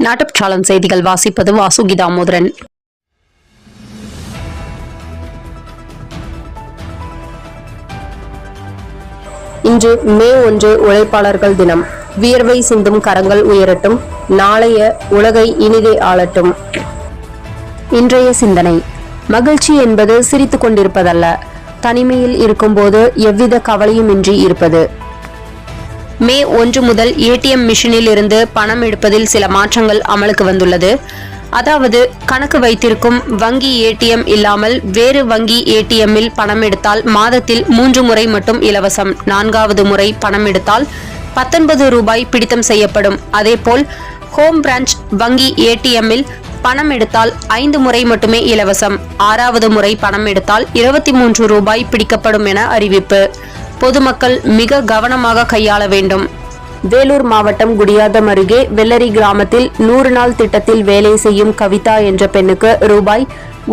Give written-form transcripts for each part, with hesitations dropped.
நாட்டுப்பற்றாளன் செய்திகள் வாசிப்பது வாசுகி தாமோதரன். இன்று மே 1 உழைப்பாளர்கள் தினம். வியர்வை சிந்தும் கரங்கள் உயரட்டும், நாளைய உலகை இனிதே ஆளட்டும். இன்றைய சிந்தனை: மகிழ்ச்சி என்பது சிரித்துக் கொண்டிருப்பதல்ல, தனிமையில் இருக்கும்போது எவ்வித கவலையுமின்றி இருப்பது. மே 1 முதல் ஏடிஎம் மிஷினில் இருந்து பணம் எடுப்பதில் சில மாற்றங்கள் அமலுக்கு வந்துள்ளது. அதாவது, கணக்கு வைத்திருக்கும் வங்கி ஏடிஎம் இல்லாமல் வேறு வங்கி ஏடிஎம்மில் பணம் எடுத்தால் மாதத்தில் 3 முறை மட்டும் இலவசம். 4வது முறை பணம் எடுத்தால் 19 ரூபாய் பிடித்தம் செய்யப்படும். அதேபோல் ஹோம் பிரான்ச் வங்கி ஏடிஎம்மில் பணம் எடுத்தால் 5 முறை மட்டுமே இலவசம். 6வது முறை பணம் எடுத்தால் 23 ரூபாய் பிடிக்கப்படும் என அறிவிப்பு. பொதுமக்கள் மிக கவனமாக கையாள வேண்டும். வேலூர் மாவட்டம் குடியாத்தம் அருகே வெள்ளரி கிராமத்தில் 100 நாள் திட்டத்தில் வேலை செய்யும் கவிதா என்ற பெண்ணுக்கு ரூபாய்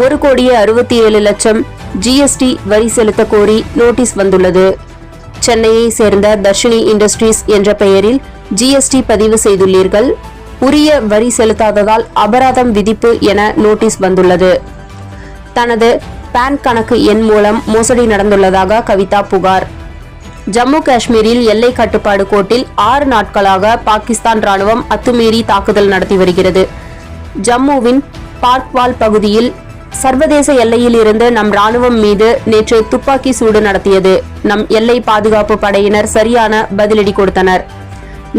1,67,00,000 ஜிஎஸ்டி வரி செலுத்த கோரி நோட்டீஸ் வந்துள்ளது. சென்னையை சேர்ந்த தர்ஷினி இண்டஸ்ட்ரீஸ் என்ற பெயரில் ஜிஎஸ்டி பதிவு செய்துள்ளீர்கள், உரிய வரி செலுத்தாததால் அபராதம் விதிப்பு என நோட்டீஸ் வந்துள்ளது. தனது பான் கணக்கு எண் மூலம் மோசடி நடந்துள்ளதாக கவிதா புகார். ஜம்மு காஷ்மீரில் எல்லை கட்டுப்பாடு கோட்டில் 6 நாட்களாக பாகிஸ்தான் ராணுவம் அத்துமீறி தாக்குதல் நடத்தி வருகிறது. ஜம்முவின் பார்க்வால் பகுதியில் சர்வதேச எல்லையில் இருந்து நம் ராணுவம் மீது நேற்று துப்பாக்கி சூடு நடத்தியது. நம் எல்லை பாதுகாப்பு படையினர் சரியான பதிலடி கொடுத்தனர்.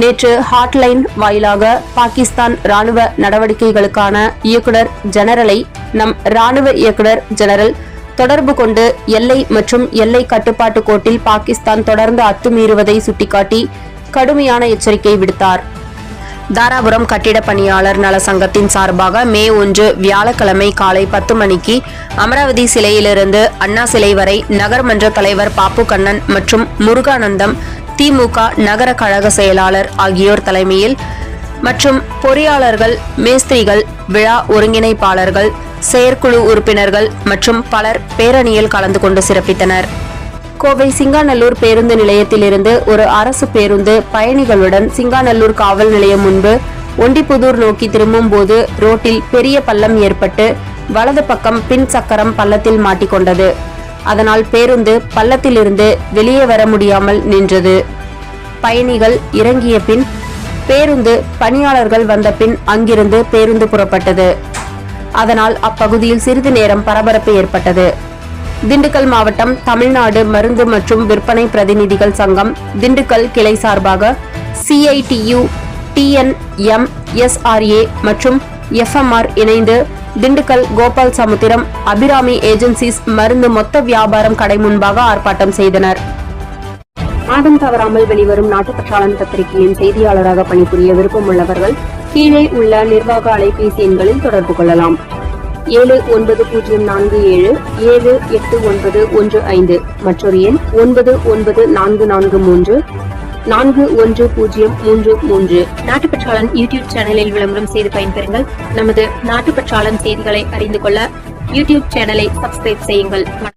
நேற்று ஹாட்லைன் வாயிலாக பாகிஸ்தான் ராணுவ நடவடிக்கைகளுக்கான இயக்குனர் ஜெனரலை நம் ராணுவ இயக்குனர் ஜெனரல் தொடர்பு கொண்டு எல்லை மற்றும் எல்லை கட்டுப்பாட்டு கோட்டில் பாகிஸ்தான் தொடர்ந்து அத்துமீறுவதை சுட்டிக்காட்டி கடுமையான எச்சரிக்கை விடுத்தார். தாராபுரம் கட்டிட பணியாளர் நல சங்கத்தின் சார்பாக மே 1 வியாழக்கிழமை காலை 10 மணிக்கு அமராவதி சிலையிலிருந்து அண்ணா சிலை வரை நகர்மன்ற தலைவர் பாப்பு கண்ணன் மற்றும் முருகானந்தம் திமுக நகர கழக செயலாளர் ஆகியோர் தலைமையில் மற்றும் பொறியாளர்கள், மேஸ்திரிகள், விழா ஒருங்கிணைப்பாளர்கள், செயற்குழு உறுப்பினர்கள் மற்றும் பலர் பேரணியில் கலந்து கொண்டு சிறப்பித்தனர். கோவை சிங்காநல்லூர் பேருந்து நிலையத்திலிருந்து ஒரு அரசு பேருந்து பயணிகளுடன் சிங்காநல்லூர் காவல் நிலையம் முன்பு ஒண்டிப்புதூர் நோக்கி திரும்பும் போது ரோட்டில் பெரிய பள்ளம் ஏற்பட்டு வலது பக்கம் பின் சக்கரம் பள்ளத்தில் மாட்டிக்கொண்டது. அதனால் பேருந்து பள்ளத்திலிருந்து வெளியே வர முடியாமல் நின்றது. பயணிகள் இறங்கிய பின் பேருந்து பணியாளர்கள் வந்த பின் அங்கிருந்து பேருந்து புறப்பட்டது. அதனால் அப்பகுதியில் சிறிது நேரம் பரபரப்பு ஏற்பட்டது. திண்டுக்கல் மாவட்டம் தமிழ்நாடு மருந்து மற்றும் விற்பனை பிரதிநிதிகள் சங்கம் திண்டுக்கல் கிளை சார்பாக CITU, TNM, SRA மற்றும் FMR இணைந்து திண்டுக்கல் கோபால் சமுத்திரம் அபிராமி ஏஜென்சிஸ் மருந்து மொத்த வியாபாரம் கடை முன்பாக ஆர்ப்பாட்டம் செய்தனர். மாதம் தவறாமல் வெளிவரும் நாட்டுப்பற்றாளன் பத்திரிகையின் செய்தியாளராக பணிபுரிய விருப்பமுள்ளவர்கள் கீழே உள்ள நிர்வாக அலைபேசி எண்களில் தொடர்பு கொள்ளலாம். 7947789115 மற்றொரு எண் 9944341033. நாட்டுப்பற்றாளன் யூடியூப் சேனலில் விளம்பரம் செய்து பயன்பெறுங்கள். நமது நாட்டுப்பற்றாளன் செய்திகளை அறிந்து கொள்ள யூடியூப் சேனலை சப்ஸ்கிரைப் செய்யுங்கள்.